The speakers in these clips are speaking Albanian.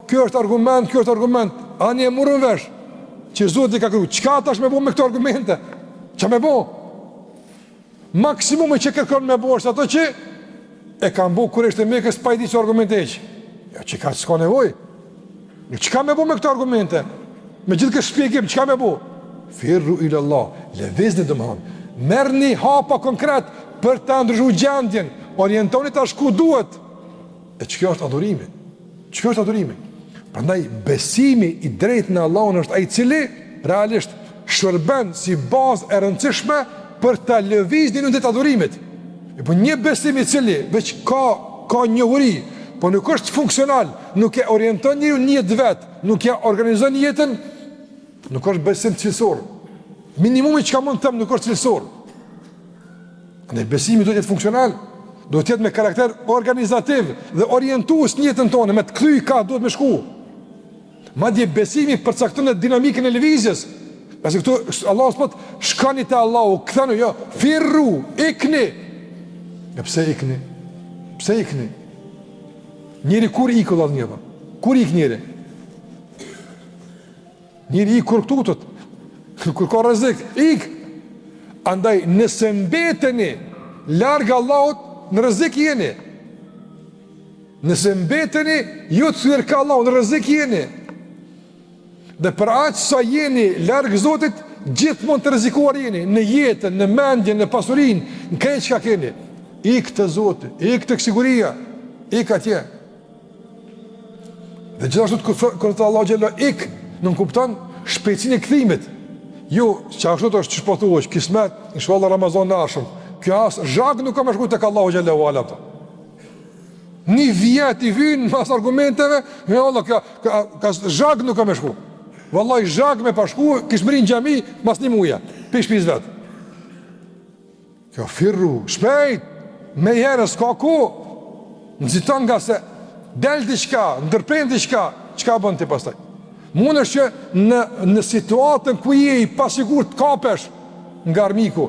kjo është argument, ani e murën vesh, që Zoti ka kërku, çka tash me bo me këto argumente? Qa me bo? Maksimumi që kërkon me bo është ato që e kam bo kur ishte Mekës pa i di që argumente eqë. Ja, që ka s'ka nevoj. Çka me bo me këto argumente? Me gjithë kështë shpjegim, çka me bo? Firru ila Allah, lëvizni domethënë. Merrni hapa konkret për të ndryshuar gjendjen, orientoni tash ku duhet. E ç'kjo është adhurimi? Ç'kjo është adhurimi? Prandaj besimi i drejtë në Allahun është ai i cili realisht shërben si bazë e rëndësishme për ta lëviznin në të adhurimit. Po një besim i cili veç ka njohuri, po nuk është funksional, nuk e orienton njeriu në jetë vet, nuk e organizon jetën, nuk është besim cilësor. Minimumi që ka mund të them nuk është cilësor. Në besimi duhet të jetë funksional, duhet të jetë me karakter organizativ dhe orientues në jetën tonë, me të kthy ka duhet me shku. Madje besimi përcakton dinamikën e lëvizjes. Pasi këtu Allahu thot shkoni te Allahu, kthanu jo, firru, ikni. Ja pse ikni? Pse ikni? Njëri kur i kollat njëva? Kur ik njëri? Njëri i kur këtutët, kur ka rrezik, ik. Andaj nëse mbeteni larg Allahut, në rrezik jeni. Nëse mbeteni ju të thyer ka Allahu, në rrezik jeni. Dhe për aq sa jeni larg Zotit, gjithmonë të rrezikuar jeni në jetën, në mendjen, në pasurinë, në këtë çka keni. Ik të Zoti, ik të siguria, ik atje. Dhe gjithashtu kur të Allahu xhela ik, nuk kupton shpejtësinë e kthimit. Jo, që ashtu të është që shpotuosh, kismet, inshallah Ramazan në arshëm. Kjo asë zhag nuk ka me shku të ka Allahu xhela u ala. Një vjet i vynë mas argumenteve, me Allah, ka zhag nuk ka me shku. Vallaj, zhag me pashku, kishmërin gjami, mas një muja, pish vetë. Kjo firru, shpejt, me herës, ka ku, nëziton nga se, del diqka, ndërpen diqka, qka bën të pastaj? Mund është që në situatën ku je i pasigur të kapesh nga armiku.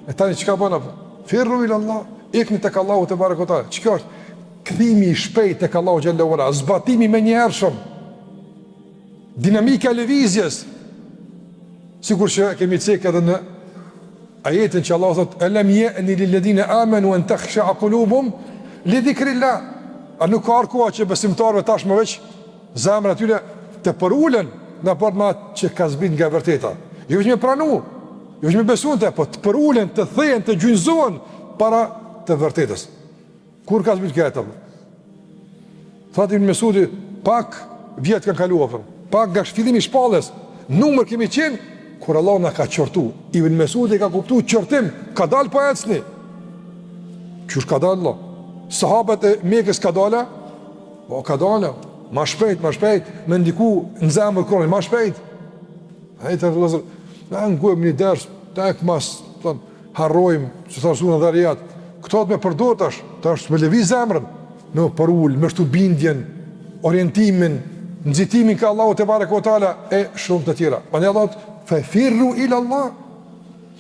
E tani qka bën apë? Firru ila Allah, ikni tek Allahu te barekotale. Qka është? Kthimi i shpejt tek Allahu xhallahu ala, zbatimi me njerëshëm, dinamika e lëvizjes. Sikur që kemi cekë edhe në ajetin që Allah thot, alam ya'ni lil ladina amanu an takhsha qulubuhum li dhikrillah. A nuk ka arkoa që besimtarëve tash më veç zemrat e tyre të përulen në aport ma që ka zbit nga vërteta. Jo është me pranu, jo është me besunte, po të përulen, të thejen, të gjynëzohen para të vërtetës. Kur ka zbit këta? Thati Ibn Mesudi, pak vjetë kanë kaluar, pak nga fillimi i shpallës, numër kemi qenë, kur Allah na ka qortu. Ibn Mesudi ka kuptu qortim, ka dalë pa ecni. Qysh ka dalë Allah? Sahabët e Mekës ka dalë? Po ka dalë. Ma shpejt, me ndiku në zemër kërën, ma shpejt. Hajtë të lëzër, në ngujmë një dërës, tek mas, harrojmë, që të rësunë dhe rjatë. Këto të me përdojt është me levi zemrën, me përull, me shtu bindjen, orientimin, nëzitimin ka Allahu te barekotala e shumë të tjera. Pa një Allah të fefirru ila Allah.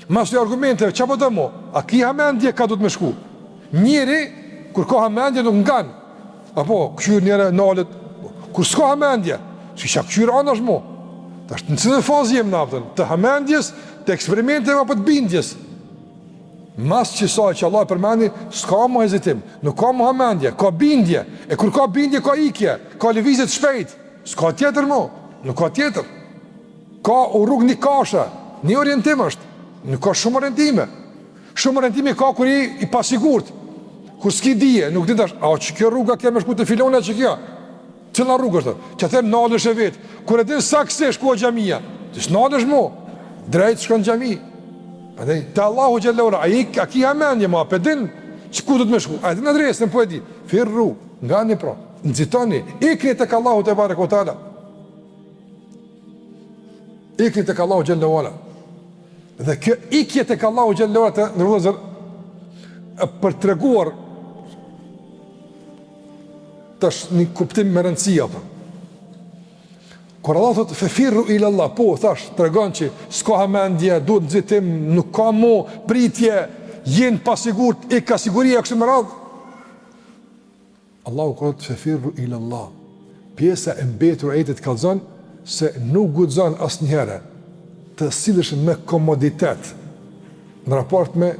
Mas të argumenteve, që po të mo? A ki hamendje ka du të me shku? Njeri, kur ka hamendje nuk nganë. Apo, këshyr njëre nalet, kur s'ka hamendje, që isha këshyr anash mo. Ta është në cilën fazë jem naftën, të hamendjes, të eksperimenteve apo të bindjes. Mas që sa që Allah e përmeni, s'ka mu hezitim, nuk ka mu hamendje, ka bindje, e kur ka bindje, ka ikje, ka lëvizjet shpejt, s'ka tjetër mo, nuk ka tjetër. Ka u rrug një kasha, një orientim është, nuk ka shumë orientime. Shumë orientime ka kur i pasigurt, kur s'ki dije, nuk din tash, a që kjo rruga ke me shku të filone që kjo? Cëlla rrugë është? Që them nalësh e vetë, kur e din sa këse shku o gjamia, që s'nalësh mo, drejt shkon gjami. Te Allahu Gjellera, a ki hamenje ma, pe din që ku du të me shku, a din adresën, po e di, firru, nga një pra, nëzitoni, ikni të ka Allahu të barekotala, ikni të ka Allahu Gjellera, dhe kjo ikje të ka Allahu Gjellera të nërëzër, për të reguar, tash një kuptim me rëndësia, për. Kur Allah thot fefirru ila Allah, po thash tregon që s'ka hamendje, duhet nxitim, nuk ka mo pritje, jenë pasigurt, e ka siguria kështu me radhë. Allahu thot fefirru ila Allah. pjesa e mbetur e ajetit kallëzon se nuk guxon asnjëherë të sillesh me komoditet në raport me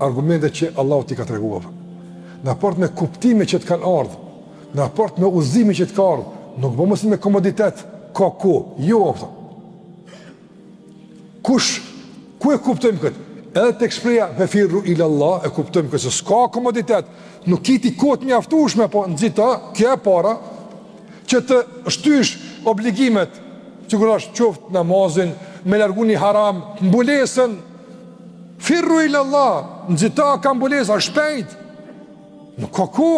argumentet që Allahu t'i ka treguar, në raport me kuptimet që të kanë ardhur, në raport me udhëzimin që të ka ardhur, nuk bëhet mos me komoditet, ka ku, jo apo. Ku e kuptojmë këtë? Edhe tek shpreha fefirru ila Allah e kuptojmë këtë, se s'ka komoditet, nuk kiti kohë mjaftueshme, po nxita, kjo e para, që të shtysh obligimet, sigurisht qoftë namazin, me largu një haram, mbulesën, firru ila Allah, nxita ka mbulesa shpejt, nuk ka ku.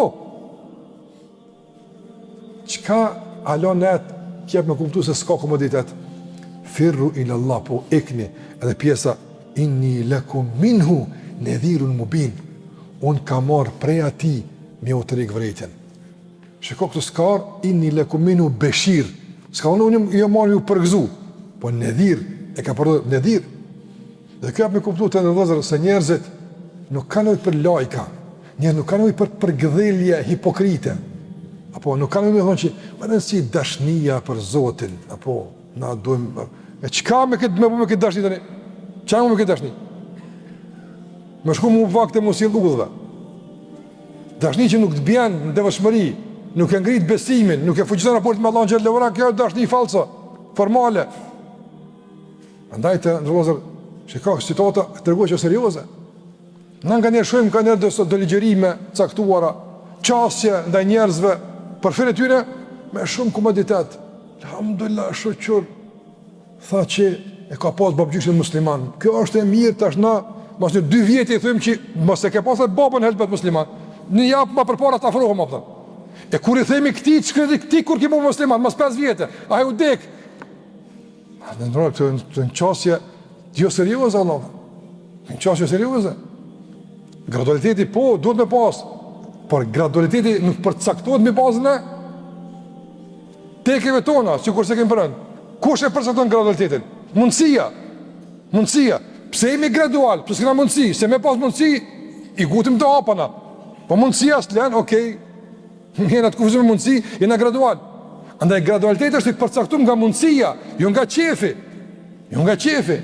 Qka alonet kjep me kuptu se s'ka komoditet? Firru ila Allah, po ikni, edhe pjesa inni lakum minhu nadhirun mubin, unë ka marë prej ati me u të rikë vërejtjen. Shiko këtë skar, inni lakum minhu beshir, s'ka unë jo marë ju përgëzu, po nadhir, e ka përdo nadhir. Dhe kjo me kuptu të ndëzër se njerëzit nuk ka nëjë për lajka, njerëz nuk ka nëjë për gëdhelje hipokrite, apo nuk ka nëjë me thonë që më nësi dashnia për Zotin, apo na dojmë, e qka me këtë dashni të një? Qa me këtë dashni? Me shku mu vakte mu si ludhve. Dashni që nuk të bjenë në devëshmëri, nuk e ngrit besimin, nuk e fuqiton raportin me Allahun xhallahu ala, kjo është dashni falso, formale. Andaj të ndërlozër, shiko, situata tregoj që serioze. Në nga njerë shumë, ka njerë do ligjerime caktuara, qasje ndaj njerëzve, për fire tyre, me shumë komoditet. Alhamdulillah, shoqër, tha që e ka pas babgjyshin musliman. Kjo është e mirë, tash na, mas një 2 vjetë i thujmë që mos e ke pas e babën helbet musliman. Në japë ma përpara të afrohëm, apëta. E kur i themi këti, që këti këti kur ki bu musliman, mas 5 vjetë, a e u dek. Në ndrojë, të në qasje, jo serioze, Allah. Në qasje serioze. Gradualiteti, po, duhet me pas. Por gradualiteti nuk përcaktohet me bazën e tekeve tona, që kur se kemë përënd. Kush e përcakton gradualitetin? Mundësia. Pse jemi gradual? Pse s'kena mundësi? Se me pas mundësi, i gutim të apana. Po mundësia s'len, okej, jena të kufizim mundësi, jena gradual. Andaj gradualiteti është i përcaktum nga mundësia, jo nga qefi.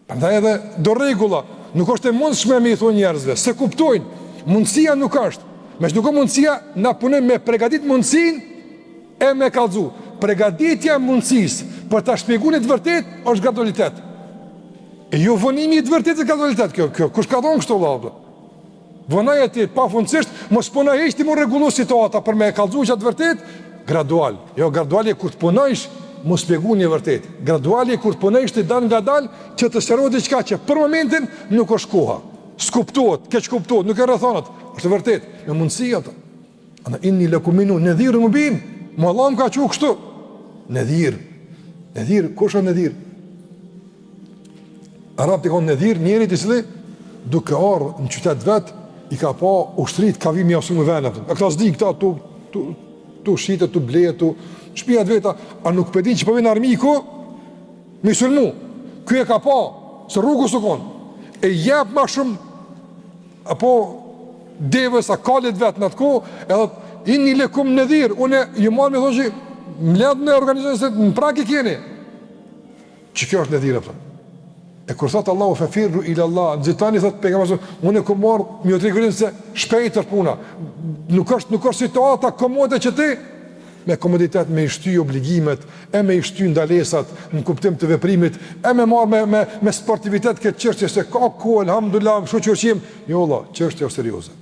Andaj edhe do regula, nuk është e mundshme me i thonë njerëzve, se kuptojnë, mundësia nuk është. Me që nuk o mundësia, na punim me pregadit mundësin e me kallëzu. Pregaditja mundësis për ta shpjeguar të vërtet është gradualitet. E jo vonimi i të vërtetë gradualitet kjo. Kush ka thonë kështu vëllai? Vonaja ti pafundësisht mos punoj hiç ti më rregullo situata për me kallëzu çat vërtet gradual. Jo graduali kur të punojsh mos shpjeguani e vërtet. Graduali kur të punojsh ti dal ngadal që të shërohet diçka që për momentin nuk është koha. S'kuptohet, keq kuptohet, nuk e rrethonat. Është vërtet, me mundësi ato. Ana inni lakum minhu nadhirun mubin. Mo Allah më ka thënë kështu. Nadhir, kush është nadhir? Arab të konë nadhir, njëri të cili duke ardhur në qytet vet i ka pa ushtrit ka vimi asu më venë. A këta s'di këta tu shite, tu bleje, tu shpia të veta, a nuk përdin që përvin armiku, mi sulmu. Kjo e ka pa, se rrugu së konë. E jep ma shumë, apo devës, a kalit vetë në të ko, edhe inni lekum nadhir, une ju marrë me thonë që mledhë në organizojnë se në prak i kjeni. Që kjo është nadhir, e E kur thotë Allahu fefirru ila Allah, nxitani thotë pejgamberi, unë kam marrë më të rregullim se shpejtër puna. Nuk është situata komode që ti me komoditet me i shty obligimet, e me i shty ndalesat në kuptim të veprimit, e me marrë me sportivitet këtë çështje se ka ku alhamdulillah shoqërshim. Jo valla, çështja është serioze.